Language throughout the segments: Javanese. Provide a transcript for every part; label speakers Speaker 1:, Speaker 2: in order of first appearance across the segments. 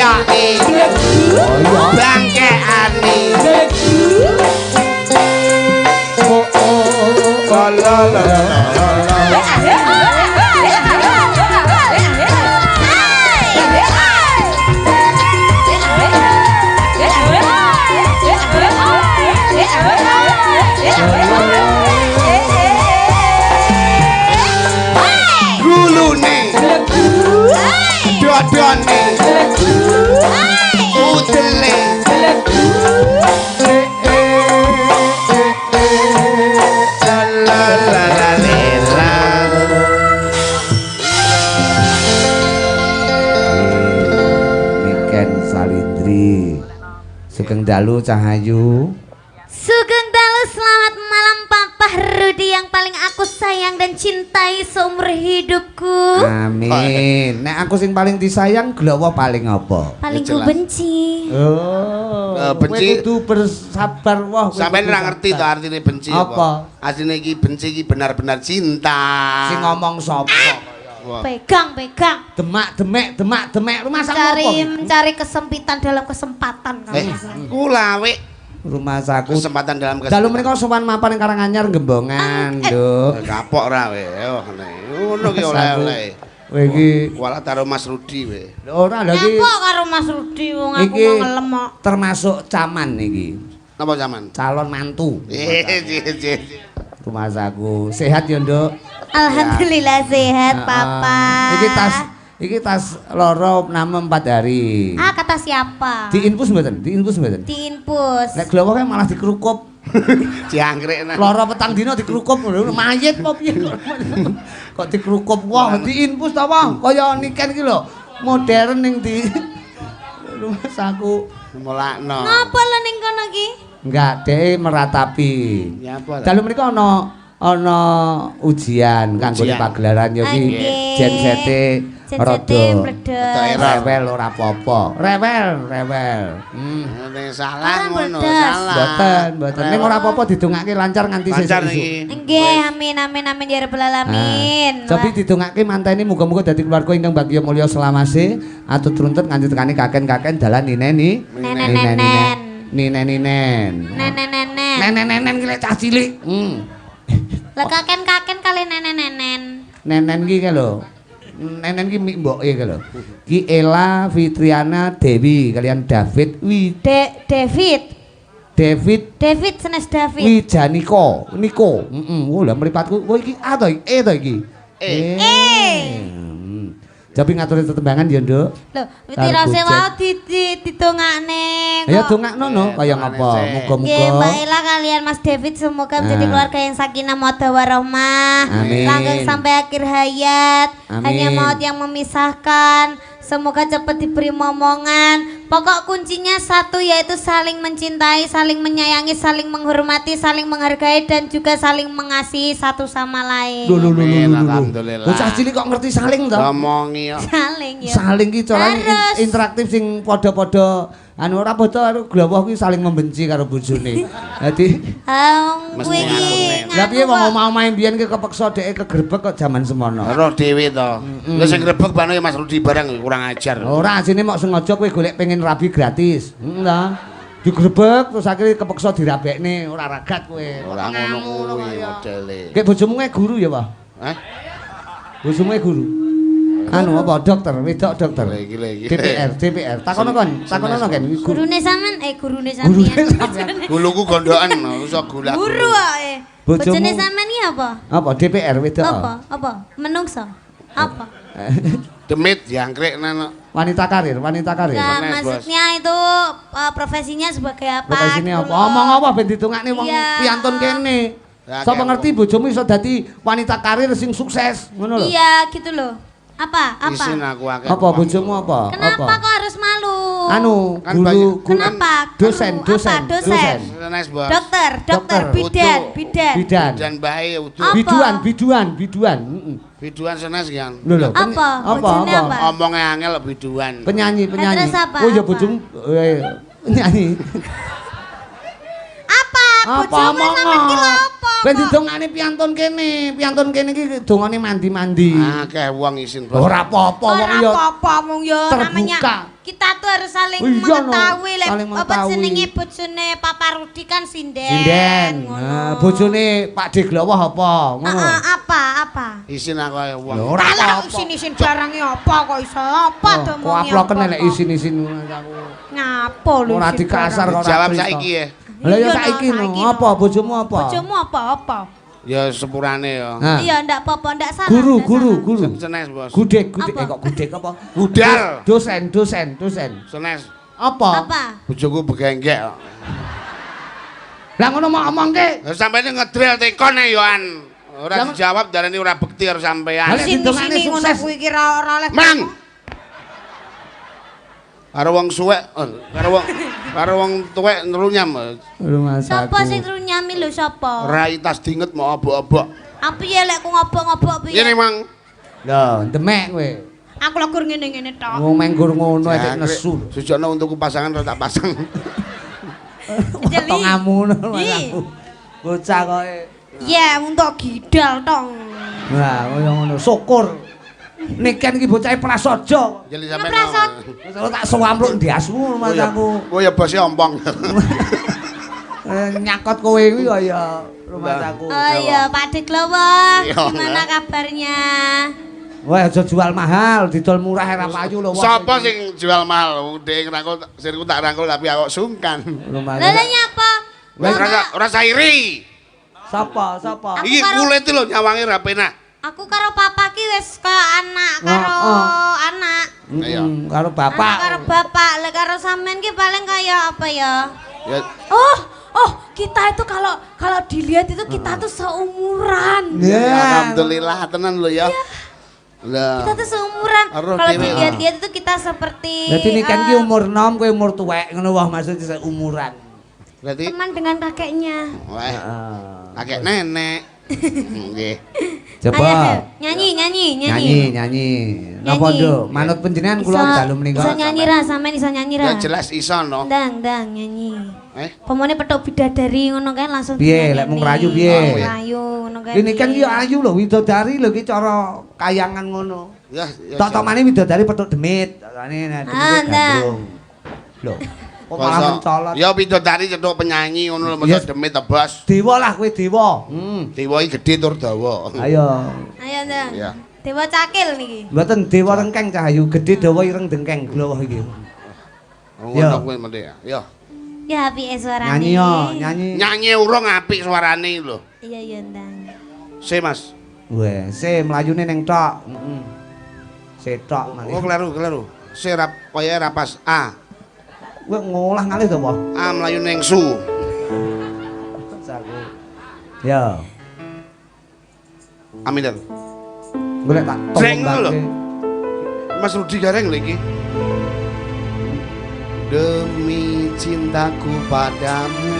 Speaker 1: koyoke bangkeane gulune dodone udele
Speaker 2: Niken Salindri Sugeng dalu Cahayu.
Speaker 3: Sugeng dalu, selamat malam Papa Rudi yang paling aku sayang dan cintai seumur hidupku.
Speaker 2: Amin. Nek aku sing paling disayang glowo paling apa?
Speaker 3: Paling ku benci.
Speaker 2: Oh,
Speaker 1: benci.
Speaker 2: Kudu bersabar wah.
Speaker 1: Sampeyan ora ngerti to artine benci
Speaker 2: apa?
Speaker 1: Asline iki benci iki benar-benar cinta.
Speaker 2: Sing ngomong sapa?
Speaker 3: Pegang.
Speaker 2: Demak rumah sakit apa?
Speaker 3: Mencari kesempitan dalam kesempatan.
Speaker 1: Kula wek
Speaker 2: Rumah sakit
Speaker 1: kesempatan dalam kesempatan.
Speaker 2: Dalu menika sowan mapan ing Karanganyar Gembongan, Nduk.
Speaker 1: Kapok ra we. Oh ngene. Ngono ki oleh-oleh.
Speaker 2: Kowe iki
Speaker 1: wala karo Mas Rudi we.
Speaker 2: ora lho iki.
Speaker 3: Kok karo Mas Rudi wong aku
Speaker 2: Iki
Speaker 3: mau ngelem kok.
Speaker 2: termasuk caman iki.
Speaker 1: Napa zaman?
Speaker 2: Calon mantu.
Speaker 1: Iya.
Speaker 2: Rumah saku. Sehat ya, Nduk?
Speaker 3: Alhamdulillah sehat, Papa.
Speaker 2: Iki tas loro nama 4 hari.
Speaker 3: Ah, kata siapa?
Speaker 2: Diinfus mboten? Diinfus mboten?
Speaker 3: Diinfus.
Speaker 2: Nek glowo kan malah dikrukup.
Speaker 1: Jangkrik nah.
Speaker 2: Loro petang dina dikrukup lho, mayit apa piye? Kok dikrukup wah diinfus ta wah? Kaya niken iki lho. Modern ning di rumah saku.
Speaker 1: Mulakno.
Speaker 3: Ngapa lho ning kono iki?
Speaker 2: Enggak, dhek meratapi.
Speaker 1: Ya apa?
Speaker 2: Dalu menika ana ujian kanggo pagelaran yo iki jensete rada rewel ora apa-apa. Rewel.
Speaker 1: Salah ngono, salah.
Speaker 2: Mboten. Ning ora apa-apa didongake lancar nganti sesuk.
Speaker 3: Nggih, amin ya rabbal alamin.
Speaker 2: Cobi didongake mantene muga-muga dadi keluarga ingkang bagya mulya selamase, atut runtut nganti tekani kaken-kaken dalan nineni. Nenen ki lek cah cilik.
Speaker 3: Lah kaken-kaken kali nenen.
Speaker 2: Nenen ki lho. Nenen ki mboke ki lho. Ki Ella Fitriana Dewi kalian David David
Speaker 3: senes David.
Speaker 2: Wijaniko Niko. Heeh. Lha mripatku. Wah iki A to iki? Japi ngaturi tetembangan ya, Nduk.
Speaker 3: Lho, witirase wae didongakne.
Speaker 2: Ya dongakno no kaya ngapa? Muga-muga.
Speaker 3: Nggih, Mbak Ella kalian Mas David semoga menjadi keluarga yang sakinah mawaddah warahmah. Langgeng sampai akhir hayat. Hanya maut yang memisahkan. Semoga cepat diberi momongan. Pokok kuncinya satu yaitu saling mencintai, saling menyayangi, saling menghormati, saling menghargai dan juga saling mengasihi satu sama lain.
Speaker 1: Alhamdulillah.
Speaker 2: Bocah cilik kok ngerti saling to?
Speaker 1: Ngomongi yo.
Speaker 3: Saling ya.
Speaker 2: Saling ki carane interaktif sing padha-padha anu ora padha karo glawah kuwi saling membenci karo bojone. Dadi
Speaker 3: kuwi iki.
Speaker 2: Lah piye wong omah-omah mbiyen ki kepeksa dheke kegrebek kok jaman semono.
Speaker 1: Roh dhewe to. Lah sing grebek bane Mas Rudi barang kurang ajar.
Speaker 2: Ora asine mok sengaja kowe golek pengen rabi gratis. Heeh. Digrebek terus akhirnya kepeksa dirabekne ora ragat kowe.
Speaker 1: Ora ngono kuwi modele.
Speaker 2: Kayak bojomu kae guru ya, Pak?
Speaker 1: Hah?
Speaker 2: Bojomu kae guru. Anu apa dokter, wedok dokter. DPR. Takono kon kan.
Speaker 3: Gurune sampean gurune sampean.
Speaker 1: Guluku gondokan iso gula.
Speaker 3: Guru wae. Bojone sampean iki apa?
Speaker 2: Apa DPR wedok?
Speaker 3: Apa? Menungso. Apa?
Speaker 1: Demit jangkrik nana.
Speaker 2: Wanita karir.
Speaker 3: Nah, maksudnya itu profesinya sebagai apa?
Speaker 2: Profesinya apa? Omong apa ben ditungakne wong piantun kene. Sapa ngerti bojomu iso dadi wanita karir sing sukses, ngono lho.
Speaker 3: Iya, gitu loh. Apa?
Speaker 1: Isin aku akeh.
Speaker 2: Apa bojomu apa?
Speaker 3: Kenapa kok harus malu?
Speaker 2: Anu, guru.
Speaker 3: Kenapa?
Speaker 2: Dosen.
Speaker 3: Dokter, bidan.
Speaker 1: Dan bae utuh.
Speaker 2: Biduan.
Speaker 1: Biduan senes kan.
Speaker 2: Lho.
Speaker 3: Apa?
Speaker 1: Omonge angel biduan.
Speaker 2: Penyanyi.
Speaker 3: Terus apa?
Speaker 2: Oh ya bojomu nyanyi.
Speaker 3: Apa? Bojomu sampean ki lho apa?
Speaker 2: Ben didongane piantun kene iki dongane mandi-mandi.
Speaker 1: Akeh wong isin.
Speaker 2: Ora apa-apa wong ya.
Speaker 3: Ora apa-apa mung yo namanya kita tuh harus saling mengetahui lek apa jenenge bojone Papa Rudi kan sinden.
Speaker 2: Nah, bojone Pak Deglowo apa? Ngono.
Speaker 3: Apa?
Speaker 1: Isin aku ae wong.
Speaker 2: Ora apa-apa.
Speaker 3: Isin barange apa kok iso? Apa domongi?
Speaker 2: Kok aploken lek isin-isin aku.
Speaker 3: Ngapo lho?
Speaker 2: Ora dikasar kok ora.
Speaker 1: Jawab saiki ya.
Speaker 2: Lah ya saiki no, apa bojomu apa?
Speaker 3: Bojomu apa?
Speaker 1: Ya sepurane ya.
Speaker 3: Iya ndak apa-apa, ndak salah.
Speaker 2: Guru.
Speaker 1: Senes, Bos.
Speaker 2: Gudeg kok gudeg apa?
Speaker 1: Budal.
Speaker 2: Dosen.
Speaker 1: Senes.
Speaker 2: Apa?
Speaker 1: Bojoku begenggek.
Speaker 2: Lah ngono mau omongke.
Speaker 1: Lah sampene ngedril tekone yo an. Ora dijawab darane ora bekti karo sampean.
Speaker 3: Sini ngono kuwi kira ora oleh.
Speaker 1: Mang. Karo wong suwek, karo wong tuwek nrunyam.
Speaker 2: Rumah
Speaker 3: Sapa sing runyami lho sapa?
Speaker 1: Rai tas dinget mau obok-obok.
Speaker 3: Apa ya lek ku ngobok-ngobok piye?
Speaker 1: Ngene, Mang.
Speaker 2: Lho, demek kowe.
Speaker 3: Aku lho gur ngene-ngene tok.
Speaker 2: Wong menggur ngono ae nesu.
Speaker 1: Sejokno untukku pasangan ora tak pasang.
Speaker 3: Jeli.
Speaker 2: Tok ngamun aku. Bocah koe.
Speaker 3: Ya, untuk gidal tong.
Speaker 2: Lah, koyo ngono syukur. Niken iki bocahe prasaja.
Speaker 1: Jeli sampean.
Speaker 2: Wis tak suwampluk ndiasmu mataku.
Speaker 1: Oh ya bose ompong.
Speaker 2: Nyakot kowe kuwi kaya rumahku.
Speaker 3: Oh iya, Pak Deglowo. Gimana kabarnya?
Speaker 2: Wah, aja jual mahal, didol murah ora payu lho.
Speaker 1: Sapa sing jual mahal? Dhek ngrangkul sirku tak rangkul tapi awak sungkan.
Speaker 3: Lah nyapa?
Speaker 1: Ora sairi.
Speaker 2: Sapa?
Speaker 1: Iki kulit lho nyawangi ra penak.
Speaker 3: Aku karo papa ki wis kaya anak karo anak.
Speaker 2: Karo bapak.
Speaker 3: Anak karo bapak, lek karo sampean ki paling kaya apa ya?
Speaker 1: Ya.
Speaker 3: Oh, kita itu kalau dilihat itu kita tuh seumuran.
Speaker 1: Alhamdulillah tenan lho ya. Lah.
Speaker 3: Kita tuh seumuran. Kalau dilihat-lihat itu kita seperti
Speaker 2: Dadi niken ki umur 6, kowe umur tuwek ngono wae maksudnya seumuran.
Speaker 1: Berarti
Speaker 3: teman dengan kakeknya.
Speaker 1: Wah. Kakek nenek. Nggih.
Speaker 2: Coba
Speaker 3: nyanyi.
Speaker 2: Napa nduk? Manut panjenengan kula dalu menika.
Speaker 3: Iso nyanyi ra, sampean iso nyanyi ra?
Speaker 1: Ya jelas iso no.
Speaker 3: Ndang nyanyi. Pemone petuk bidadari ngono kan langsung.
Speaker 2: Piye lek mung rayu piye?
Speaker 3: Rayu ngono kan.
Speaker 2: Ini kan ki ayu lho widodari lho ki cara kayangan ngono.
Speaker 1: Ya.
Speaker 2: Tok-tokane widodari petuk demit. Sakane gandrung. Lho. Kok malah mencolot.
Speaker 1: Ya bidodari cetuk penyanyi ngono lho mesti demit tebas.
Speaker 2: Dewa lah kowe dewa.
Speaker 1: Dewa iki gedhe tur dawa.
Speaker 2: Ayo.
Speaker 3: Ndang.
Speaker 1: Ya.
Speaker 3: Dewa cakil niki.
Speaker 2: Mboten dewa rengkeng cahayu, gedhe dawa ireng dengkeng glowah iki.
Speaker 1: Ngono kuwi mesti ya. Yo.
Speaker 3: Ya piye suarane?
Speaker 2: Nyanyi yo, nyanyi.
Speaker 1: Nyanyi urung apik suarane lho.
Speaker 3: Iya Ndang.
Speaker 1: Se Mas.
Speaker 2: Weh, se mlayune ning tok. Heeh. Se tok
Speaker 1: Oh kleru. Se rap kaya ra pas A.
Speaker 2: Kowe ngolah ngalih to, Pak?
Speaker 1: A mlayu ning su.
Speaker 2: Saku. Ya.
Speaker 1: Aminar.
Speaker 2: Golek tak
Speaker 1: lho. Mas Rudi Gareng lho iki. Demi cintaku padamu,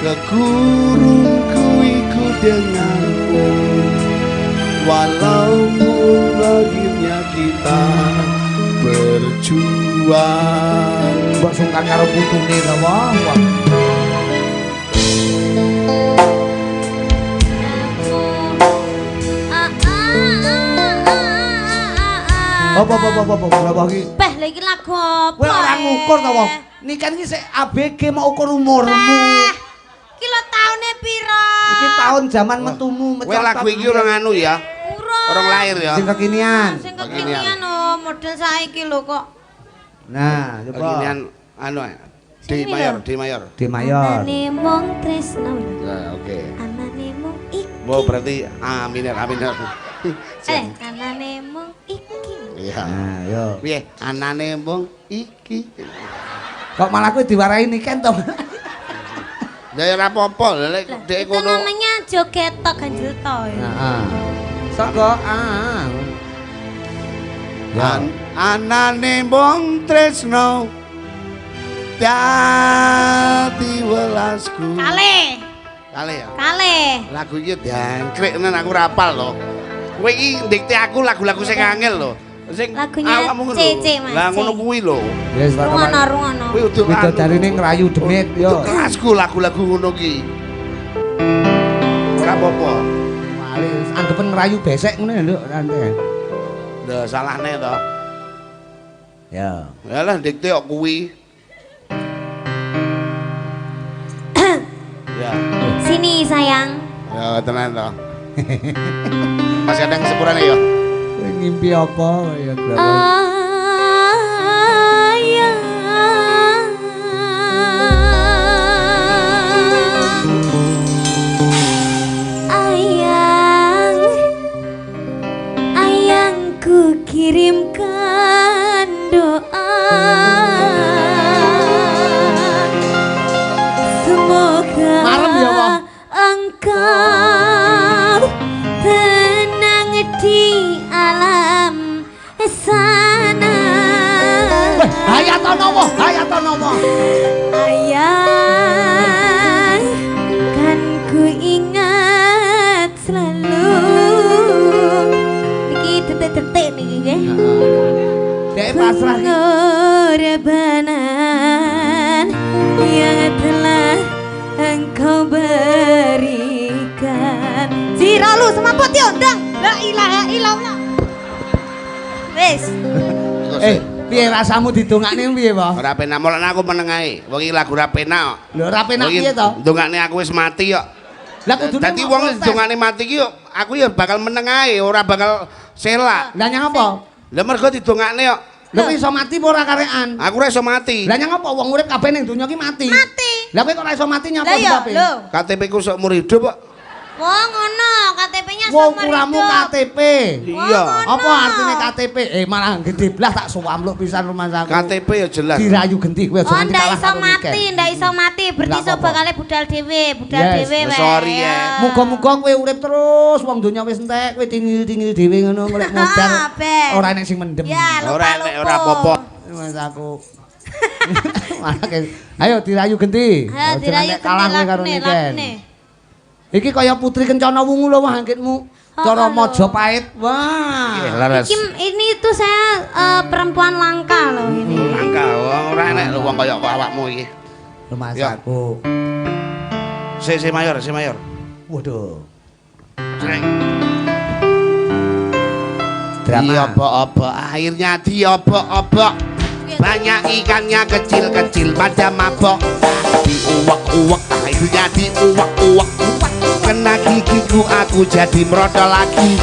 Speaker 1: kegurungku ikut denganmu, walaupun akhirnya kita berjuang.
Speaker 2: Mbok sungkan karo putune to, Wah. Apa iki?
Speaker 3: Beh, lha iki lagu apa?
Speaker 2: Kowe ora ngukur to, Wah. Nikan iki sik ABG mau ukur umurmu.
Speaker 3: Iki lho taune pira?
Speaker 2: Iki tahun zaman metumu
Speaker 1: Kowe lagu iki ora nganu ya? Orang lahir ya.
Speaker 2: Sing kekinian.
Speaker 3: Sing kekinian model saiki lho kok.
Speaker 2: Nah, coba.
Speaker 1: Kekinian anu D mayor.
Speaker 3: Anane mung tresno.
Speaker 1: Nah, oke.
Speaker 3: Anane mung iki.
Speaker 1: Mau berarti A minor.
Speaker 3: Anane mung iki.
Speaker 1: Iya.
Speaker 2: Nah, yo.
Speaker 1: Piye? Anane mung iki.
Speaker 2: Kok malah kowe diwarai niken to?
Speaker 1: Ya ora apa-apa, lek dhek
Speaker 3: Itu namanya joget tok ganjel to.
Speaker 2: Heeh. Saka
Speaker 1: anane mung tresno dadi welasku.
Speaker 3: Kalih ya.
Speaker 1: Lagu iki dangkrek tenan aku rapal lho. Kowe iki ndikte aku lagu-lagu sing angel lho. Sing
Speaker 3: lagunya Cece Mas.
Speaker 1: Lah ngono kuwi lho.
Speaker 2: Wis
Speaker 3: rungono.
Speaker 1: Kuwi udah
Speaker 2: widodarine ngrayu demit yo.
Speaker 1: Kelasku lagu-lagu ngono ki. ora apa-apa.
Speaker 2: Wis anggepen ngerayu besek ngene lho nanti.
Speaker 1: Lho salahne to.
Speaker 2: Ya.
Speaker 1: Yalah dikte kok kuwi. Ya.
Speaker 3: Sini sayang.
Speaker 1: Ya tenan to. Masih ada yang sepurane ya?
Speaker 2: Kowe ngimpi apa ya, Bro?
Speaker 3: Ayang, ayang, ayangku kirimkan doa. Semoga
Speaker 2: Marem ya, Wah.
Speaker 3: engkau tenang di alam sana.
Speaker 2: Hayatonomo, hayatonomo.
Speaker 3: Ayang, kan ku ingat selalu. Niki detik-detik niki nggih.
Speaker 2: Dek pasrah iki.
Speaker 3: Pengorbanan yang telah engkau berikan. Sira lu semaput yo ndang. La ilaha illallah. Wis.
Speaker 2: Piye rasamu didongakne piye, Pak?
Speaker 1: Ora penak mulane aku meneng ae. Wong iki lagu ora penak.
Speaker 2: Lho ora penak piye to?
Speaker 1: Ndongakne aku wis mati kok.
Speaker 2: Lah kudune
Speaker 1: Dadi wong ndongakne mati ki aku ya bakal meneng ae, ora bakal selak.
Speaker 2: Lah nyang apa?
Speaker 1: Lah mergo didongakne kok.
Speaker 2: Lho iso mati apa ora karekan?
Speaker 1: Aku ora iso mati.
Speaker 2: Lah nyang apa wong urip kabeh ning donya ki mati.
Speaker 3: Mati.
Speaker 2: Lah kowe kok ora iso mati nyapa
Speaker 3: Lah ya,
Speaker 2: sebabe?
Speaker 3: lho.
Speaker 1: KTP ku sok umur hidup kok.
Speaker 3: Wong ngono, KTP-nya
Speaker 2: Wong
Speaker 3: seumur
Speaker 2: kuramu
Speaker 3: hidup.
Speaker 2: KTP.
Speaker 1: Iya.
Speaker 2: Apa artine KTP? Malah gede blas tak suwamluk pisan rumah saku.
Speaker 1: KTP ya jelas.
Speaker 2: Dirayu genti kowe aja
Speaker 3: Oh,
Speaker 2: nganti
Speaker 3: ndak
Speaker 2: kalah
Speaker 3: iso
Speaker 2: karo
Speaker 3: mati,
Speaker 2: Niken.
Speaker 3: ndak iso mati. Berarti
Speaker 2: Nggak
Speaker 3: iso
Speaker 2: apa-apa.
Speaker 3: bakale budal dhewe, budal
Speaker 2: Yes,
Speaker 3: dhewe wae.
Speaker 1: sorry ya.
Speaker 2: Muga-muga kowe urip terus wong donya wis entek, kowe tingil-tingil dhewe ngono golek modal.
Speaker 3: Ben.
Speaker 2: Ora enek sing mendem.
Speaker 3: Ya,
Speaker 1: Ora
Speaker 3: lupa-lupa.
Speaker 1: enek, ora apa-apa.
Speaker 2: Mas aku. Ayo dirayu genti.
Speaker 3: Ha,
Speaker 2: Aja
Speaker 3: dirayu
Speaker 2: nek kalah kowe karo
Speaker 3: lakune,
Speaker 2: Niken.
Speaker 3: lakune.
Speaker 2: Iki kaya putri kencana wungu lho wah angkitmu. Cara
Speaker 3: lho.
Speaker 2: Majapahit. Wah.
Speaker 1: Leres.
Speaker 3: Ini tuh saya perempuan langka loh ini.
Speaker 1: Langka wong ora enek lho wong kaya awakmu iki.
Speaker 2: Rumah
Speaker 1: Ya.
Speaker 2: aku.
Speaker 1: Si mayor, si mayor.
Speaker 2: Waduh.
Speaker 1: Sreng.
Speaker 2: Drama.
Speaker 1: Diobok-obok, akhirnya diobok-obok. Banyak ikannya kecil-kecil pada mabok. Diuwek-uwek, akhirnya diuwek-uwek. Kena gigiku aku jadi merodol lagi.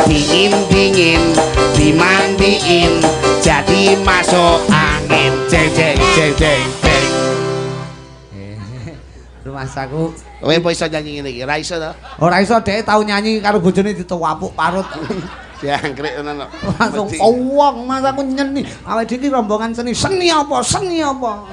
Speaker 1: Dingin-dingin, dimandiin, jadi masuk angin. Jeng jeng jeng jeng jeng.
Speaker 2: Rumah saku.
Speaker 1: Kowe apa iso nyanyi ngene iki? Ora iso to?
Speaker 2: Ora iso dhek tau nyanyi karo bojone dituwapuk parut.
Speaker 1: Jangkrik tenan kok.
Speaker 2: Langsung kowong mas aku nyeni. Awake dhewe iki rombongan seni. Seni apa? Seni apa?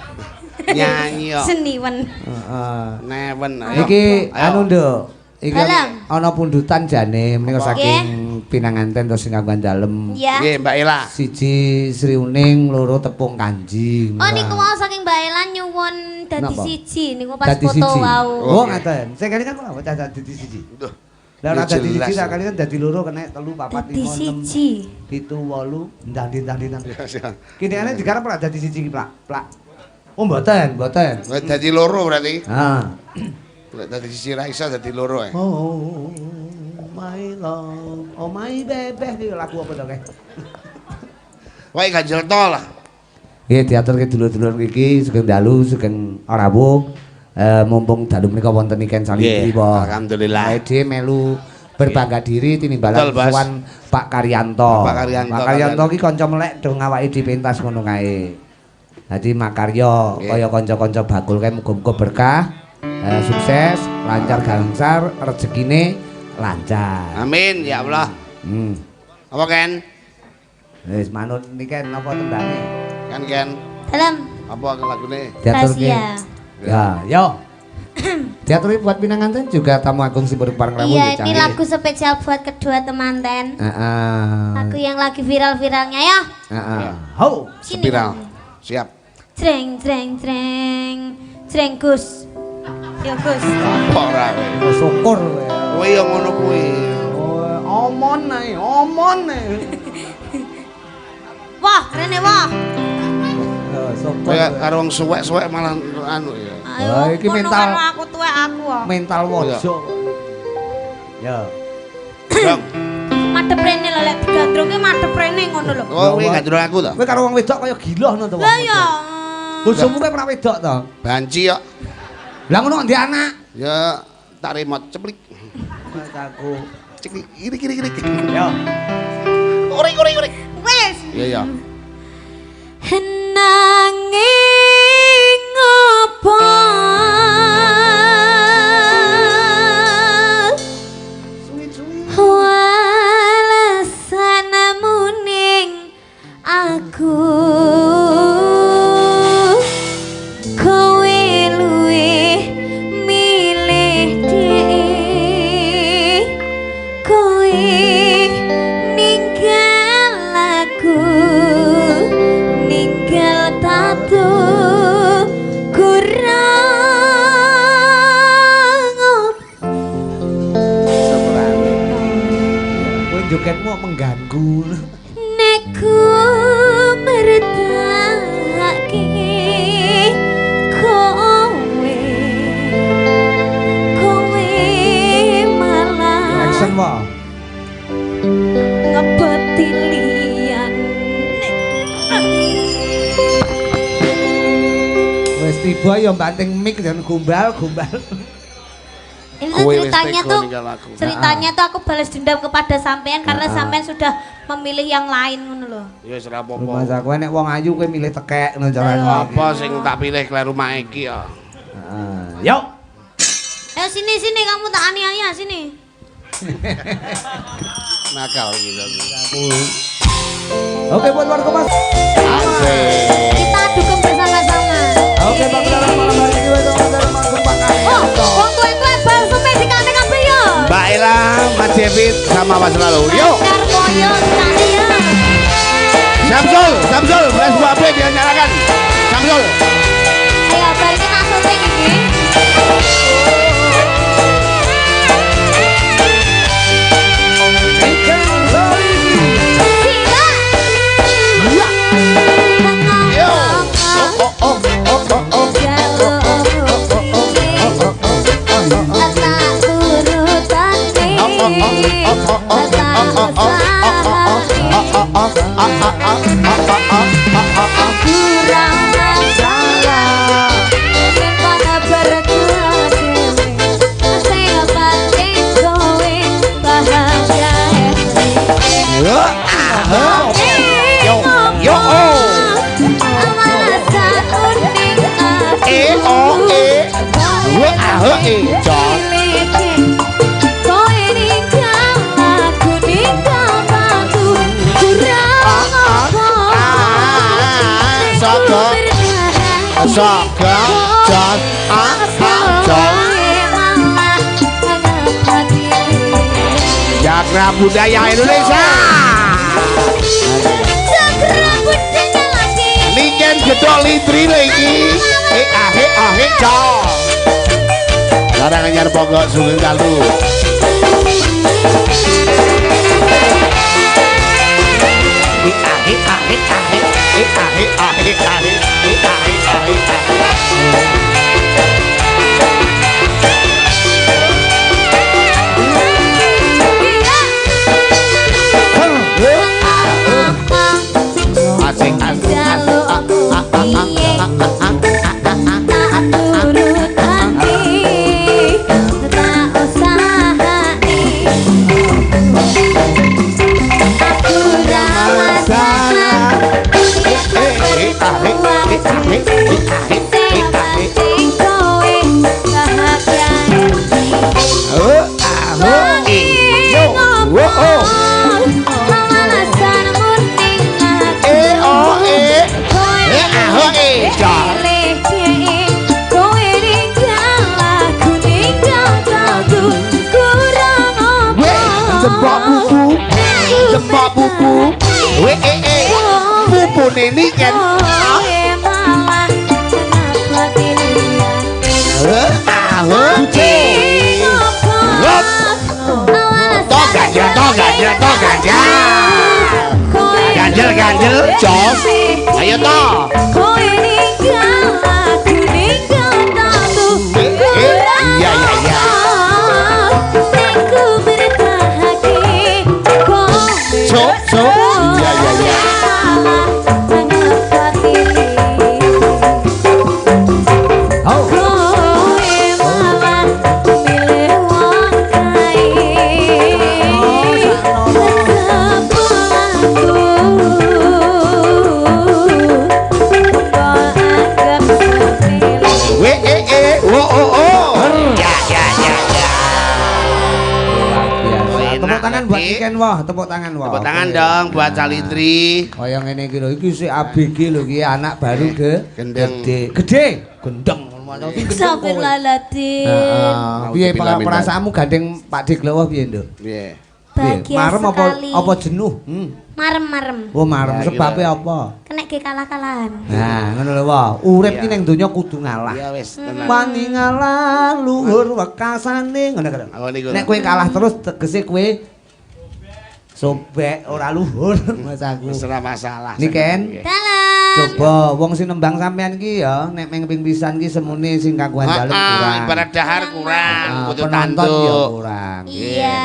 Speaker 1: Nyanyi kok.
Speaker 3: Seniwen.
Speaker 2: Heeh.
Speaker 1: Neven. ayo.
Speaker 2: Iki
Speaker 1: Ayo.
Speaker 2: anu Nduk. Iki
Speaker 3: Dalam.
Speaker 2: ana pundutan jane menika
Speaker 1: Apa?
Speaker 2: saking Pinanganten to sing kanggo dalem.
Speaker 3: Ya.
Speaker 1: Nggih, Mbak Ela.
Speaker 2: Siji Sri Uning, loro Tepung Kanji.
Speaker 3: Oh niku mau saking Mbak Ela nyuwun dadi
Speaker 2: Napa?
Speaker 3: siji niku pas
Speaker 2: Dadi
Speaker 3: foto
Speaker 2: siji.
Speaker 3: wau.
Speaker 2: Oh,
Speaker 1: Oke.
Speaker 2: ngaten. Sing kali kan ora dadi siji.
Speaker 1: Duh.
Speaker 2: Lah ora
Speaker 1: Ya
Speaker 2: dadi
Speaker 1: jelas.
Speaker 2: siji sak kali kan dadi loro kena 3 4
Speaker 3: Dadi
Speaker 2: 5 6
Speaker 3: siji.
Speaker 2: 7 8 ndang-ndang.
Speaker 1: Ya,
Speaker 2: Kene ane digarap ora dadi siji ki, Plak. Oh, mboten, mboten.
Speaker 1: dadi loro berarti.
Speaker 2: Ah.
Speaker 1: Lek dadi sisi ra iso dadi loro ae.
Speaker 2: Oh, my love, oh my baby, iki lagu apa to, Kek?
Speaker 1: Wae ganjel tol lah.
Speaker 2: Nggih, diaturke dulur-dulur iki sugeng dalu, sugeng rawuh. Mumpung dalu menika wonten Niken Salibri,
Speaker 1: Nggih,
Speaker 2: Pak.
Speaker 1: alhamdulillah.
Speaker 2: Awake dhewe melu berbangga diri tinimbalan
Speaker 1: Betul, Bas.
Speaker 2: sowan Pak Karyanto.
Speaker 1: Pak Karyanto.
Speaker 2: Pak Karyanto ki kanca melek dong awake dhewe pentas ngono kae. Dadi makarya
Speaker 1: Nggih.
Speaker 2: kaya kanca-kanca bakul kae muga-muga berkah, sukses, lancar gangsar, rezekine lancar.
Speaker 1: Amin ya Allah. Apa Ken?
Speaker 2: Wis manut Niken napa tembane?
Speaker 1: Kan Ken.
Speaker 3: Dalam
Speaker 1: Apa lagune?
Speaker 2: Diaturke.
Speaker 3: rahasia.
Speaker 2: Ya, yo. Diaturke buat Pinanganten juga tamu agung Sibur Parang Rawuh
Speaker 3: Iya,
Speaker 2: ya,
Speaker 3: ini
Speaker 2: Cang.
Speaker 3: lagu spesial buat kedua temanten.
Speaker 2: Heeh.
Speaker 3: Lagu yang lagi viral-viralnya ya.
Speaker 2: Heeh. Ho.
Speaker 3: Sini.
Speaker 1: Spiral.
Speaker 3: kamu.
Speaker 1: Siap.
Speaker 3: Jreng jreng jreng. Jreng Gus. Ya Gus.
Speaker 1: Apa ora kowe?
Speaker 2: Oh, syukur kowe.
Speaker 1: Kowe yo ngono kuwi.
Speaker 2: Oh, omon ae, omon ae.
Speaker 3: Wah, rene wah.
Speaker 2: Oh, syukur.
Speaker 1: Kowe
Speaker 2: kowe.
Speaker 1: karo wong suwek-suwek malah anu ya.
Speaker 3: Ayo,
Speaker 2: Wah, iki
Speaker 3: kono
Speaker 2: mental.
Speaker 3: karo aku tuwek aku kok.
Speaker 2: Mental wojo. Ya.
Speaker 1: Dong.
Speaker 3: Madhep rene lho lek digandrunge madhep rene ngono lho.
Speaker 1: Oh, kowe gandrung aku to.
Speaker 2: Kowe karo wong wedok kaya gila ngono to.
Speaker 3: Lah ya.
Speaker 2: Bojomu kowe pernah wedok to?
Speaker 1: Banci kok.
Speaker 2: Lah ngono ndek anak.
Speaker 1: Ya tak remote ceplik.
Speaker 2: Mas aku.
Speaker 1: Ceklik kiri.
Speaker 2: Ya.
Speaker 1: Ori.
Speaker 3: Wis.
Speaker 1: Iya.
Speaker 3: Nanging apa walasan muning aku kowe luwih milih dhek kowe ninggal aku ninggal tato kurang
Speaker 2: Kowe jogetmu mengganggu.
Speaker 3: nek ku mertake kowe malah
Speaker 2: Action wae.
Speaker 3: ngebeti liyan
Speaker 2: Wis tiba ya banting mic dan gombal.
Speaker 3: itu
Speaker 1: Kowe wis
Speaker 3: ceritanya
Speaker 1: tega
Speaker 3: tuh
Speaker 1: ninggal aku.
Speaker 3: ceritanya tuh aku balas dendam kepada sampean karena sampean sudah memilih yang lain ngono lho.
Speaker 1: Ya wis ora
Speaker 2: Mas
Speaker 1: apa-apa.
Speaker 2: aku nek wong ayu kowe milih tekek ngono carane.
Speaker 1: Apa sing tak pilih kleru mak iki ya.
Speaker 2: Heeh. Yo.
Speaker 3: Ayo sini kamu tak aniaya sini.
Speaker 1: Nakal gitu.
Speaker 2: Oke buat warga Mas.
Speaker 3: Kita dukung bersama-sama.
Speaker 2: Oke Bang dalam malam hari ini wedo dari manggung pakai.
Speaker 3: Oh, wong tuwa-tuwa bal sampe dikate kabeh yo.
Speaker 1: Mbak Ella, Mas David sama Mas Lalu. Yuk.
Speaker 3: Darmoyo sekali ya.
Speaker 1: Samsul, flash HP biar nyalakan. Samsul.
Speaker 3: Ayo bari kita syuting iki.
Speaker 1: Yo. Oh. Yo. Jagra Budaya Indonesia. Niken gedok litri lagi. Cok. Larang anyar pokok Sugeng Dalu. Jembak buku buku ini kan ganjel jos ayo toh iya
Speaker 2: Tepuk tangan buat Niken wah, tepuk tangan wah.
Speaker 1: Tepuk tangan dong buat Calindri.
Speaker 2: Kaya ngene iki lho, iki sik ABG lho iki anak baru
Speaker 1: gendeng.
Speaker 2: Gede, gendeng.
Speaker 3: Astagfirullahaladzim.
Speaker 2: Piye perasaanmu gandeng Pak Diglowo piye, Nduk?
Speaker 1: Piye?
Speaker 3: Bahagia
Speaker 2: Marem
Speaker 3: sekali.
Speaker 2: apa jenuh?
Speaker 3: Marem-marem.
Speaker 2: Oh, marem.
Speaker 1: Ya,
Speaker 2: Sebabnya apa?
Speaker 3: Kena ke kalah-kalahan.
Speaker 2: Nah, ngono lho wae. Urip ki ning donya kudu ngalah.
Speaker 1: Ya wis, tenang.
Speaker 2: Wani ngalah luhur wekasane ngono kan. Nek kowe kalah terus tegese kowe sobek ora luhur Mas aku.
Speaker 1: Wis ora masalah.
Speaker 2: Niken.
Speaker 3: Dalam.
Speaker 2: Coba wong sing nembang sampean ki ya nek ming ping pisan ki semune sing kakuan dalem kurang.
Speaker 1: Ibarat dahar kurang, kudu
Speaker 2: Penonton ya
Speaker 1: tanduk.
Speaker 2: kurang.
Speaker 3: Iya.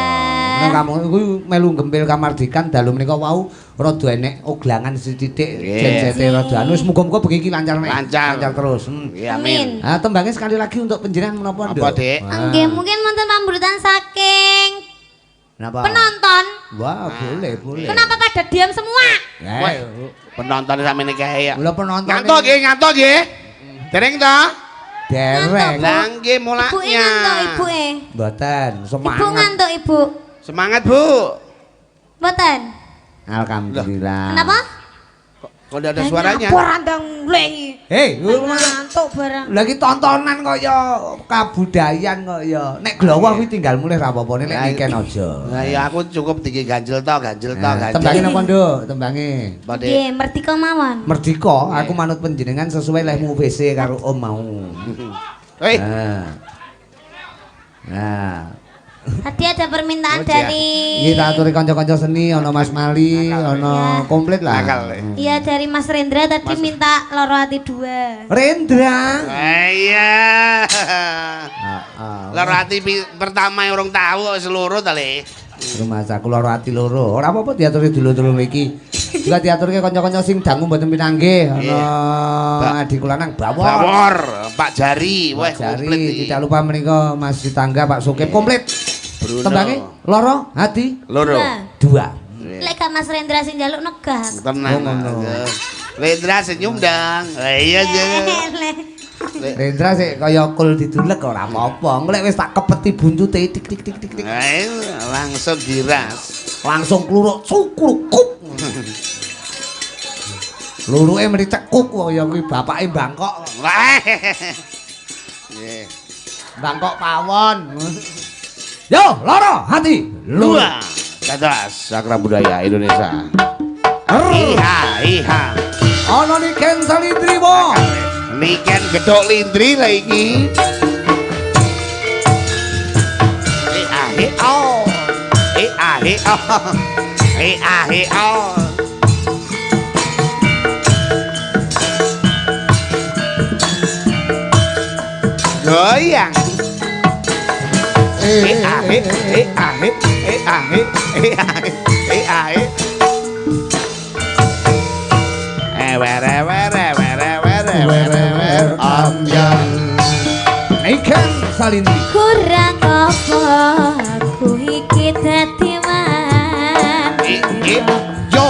Speaker 2: Nek kamu iku melu gempil kamardikan dalu menika wau rada enek oglangan sithik jensete rada anu wis muga-muga bengi iki lancar nek.
Speaker 1: Lancar.
Speaker 2: Terus.
Speaker 1: Ya amin.
Speaker 2: Ah tembangnya sekali lagi untuk penjenengan menapa, Nduk?
Speaker 1: Apa, Dik?
Speaker 3: Nggih, mungkin wonten pamburutan saking
Speaker 2: Napa?
Speaker 3: penonton.
Speaker 2: Wah, boleh.
Speaker 3: Kenapa pada diam semua?
Speaker 2: Ya,
Speaker 1: Penonton sampe nikahe ya.
Speaker 2: lho penonton.
Speaker 1: Ngantuk nggih. Dereng to?
Speaker 2: Dereng.
Speaker 1: Lah nggih
Speaker 3: Ibu
Speaker 1: mulaknya.
Speaker 3: ngantuk, ibuke.
Speaker 2: Mboten,
Speaker 3: Ibu
Speaker 2: semangat.
Speaker 3: ngantuk, Ibu.
Speaker 1: Semangat, Bu.
Speaker 3: Mboten.
Speaker 2: Alhamdulillah.
Speaker 3: Kenapa?
Speaker 1: Kok udah ada suaranya?
Speaker 3: Apa randang mlengi?
Speaker 2: Hei,
Speaker 3: Ngantuk barang.
Speaker 2: lagi tontonan kok ya kabudayan kok ya. Nek glowo kuwi tinggal mulih ra apa-apa nek Niken aja.
Speaker 1: Nah ya aku cukup tinggi ganjel to.
Speaker 2: Tembangi napa, Nduk? Tembangi.
Speaker 1: Pade.
Speaker 3: Nggih, merdeka mawon.
Speaker 2: Merdeka, aku manut panjenengan sesuai lehmu WC karo Om mau.
Speaker 1: Hei,
Speaker 2: Nah.
Speaker 3: Tadi ada permintaan
Speaker 1: Oh, iya.
Speaker 3: dari
Speaker 2: Iki tak aturi kanca-kanca seni, ana Mas Mali, ana komplit lah.
Speaker 1: Nakal.
Speaker 3: Iya dari Mas Rendra tadi minta loro hati 2.
Speaker 2: Rendra.
Speaker 1: Iya.
Speaker 2: Heeh.
Speaker 1: Loro ati pertama yang orang tahu kok seluruh ta Le.
Speaker 2: Rumah saku loro ati loro. Ora apa-apa diaturi dulur-dulur iki. Juga diaturke kanca-kanca sing dangu mboten pinanggih. Ana Adi Kulanang Bawor.
Speaker 1: Bawor, Pak Jari, weh
Speaker 2: Jari,
Speaker 1: komplit iki.
Speaker 2: tidak lupa menika Mas Ditangga Pak Sukip komplit.
Speaker 1: Bruno.
Speaker 2: Tembange loro hati
Speaker 1: Loro.
Speaker 2: 2.
Speaker 3: Lek Kak Mas Rendra sing njaluk negah.
Speaker 1: Tenang.
Speaker 2: Oh, ngono.
Speaker 1: Lendra senyum dang. Iya aja.
Speaker 2: Rendra sik kaya kul didulek ora apa-apa. Engko lek wis tak kepeti buntute tik tik tik tik tik.
Speaker 1: Langsung diras.
Speaker 2: Langsung kluruk cukup. Luruke mrene cekuk kaya kuwi bapake Bangkok.
Speaker 1: Nggih.
Speaker 2: Bangkok pawon. Yo, loro hati.
Speaker 1: Dua. Kadas Sakra Budaya Indonesia. Iha.
Speaker 2: Ana Niken Salindri wo.
Speaker 1: Niken gedhok lindri lah iki. Oh. Oh. Goyang.
Speaker 2: Niken Salindri.
Speaker 3: Kurang apa aku iki dadi
Speaker 1: Jo,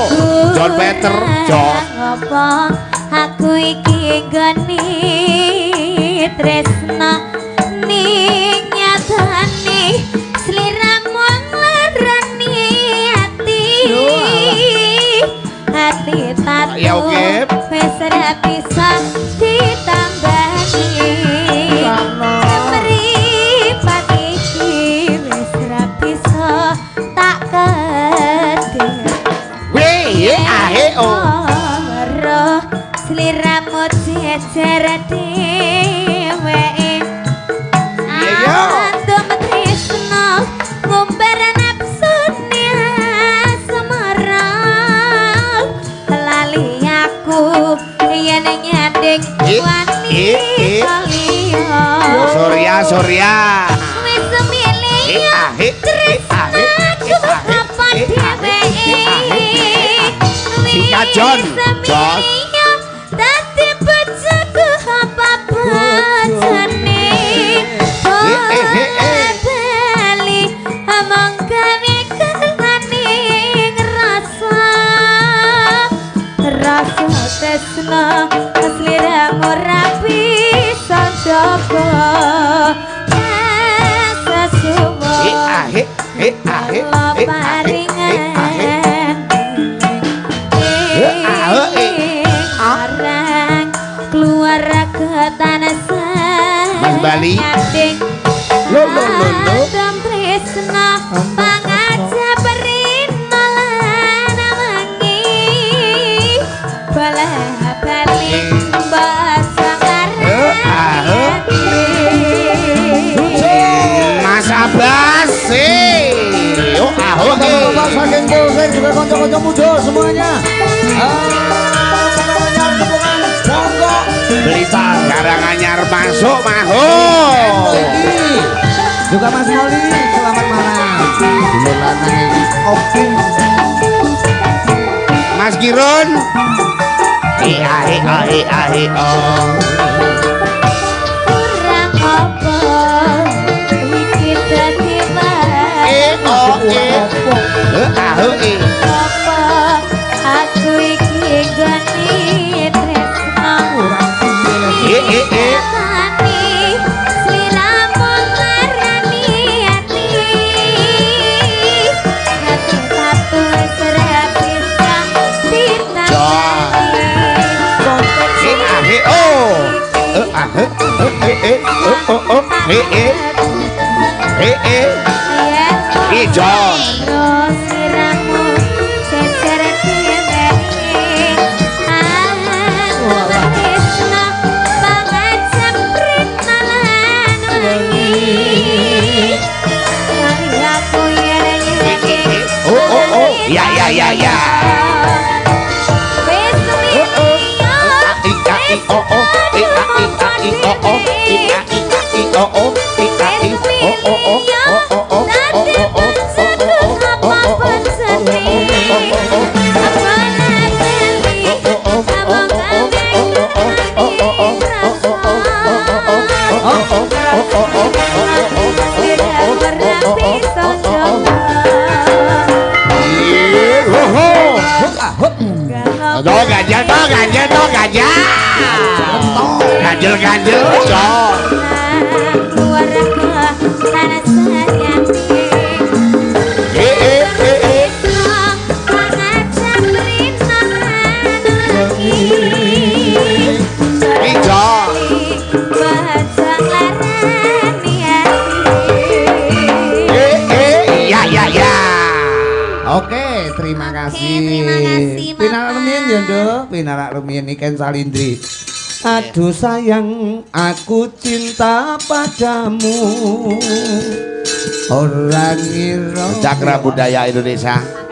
Speaker 1: John Peter, John.
Speaker 3: Apa aku iki gani tresna ning nyatane sliramu nglarani ati tatu
Speaker 1: Ya, oke.
Speaker 3: wis ra bisa ditambahi mripat iki wis ra bisa tak kedhe Roh sliramu jejer dheweke Antum tresno ngumbar nafsune semarang lali aku yen nyadeng wani kaliya
Speaker 1: Surya.
Speaker 3: wis milih tresnaku apa dheweke
Speaker 1: Singkat, John. John.
Speaker 3: dadi bojoku apa bojone bali among gawe kelane rasa tresno sliramu ora bisa jaga sesuwo
Speaker 1: kembali.
Speaker 2: Lo lo lo lo.
Speaker 3: Adam tresna pangajab rina lan wengi bala bali basa
Speaker 1: Mas Abbas oh aho
Speaker 2: Bapak saking Polsek juga kanca-kanca muda semuanya. Monggo
Speaker 1: berita Karanganyar masuk maho.
Speaker 2: Juga Mas Moli, selamat malam. Dulu lanang iki oke.
Speaker 1: Mas Girun ahe oh.
Speaker 3: kurang apa iki dadi
Speaker 1: Oh aho
Speaker 3: apa aku iki gani tresna Tani sliramu ngarani ati hati satu serapisa ditangani
Speaker 1: ahe oh ahe ijo
Speaker 3: sliramu cecer diweni tresna pangajab rina lan wengi aku yen
Speaker 1: oh ya ganjel
Speaker 2: Oke, terima kasih.
Speaker 3: terima kasih, Bapak.
Speaker 2: Pinarak rumiyin ya, Nduk. Pinarak rumiyin Iken Salindri. Aduh sayang, aku cinta padamu. Orang ngira
Speaker 1: Cakra Budaya Indonesia.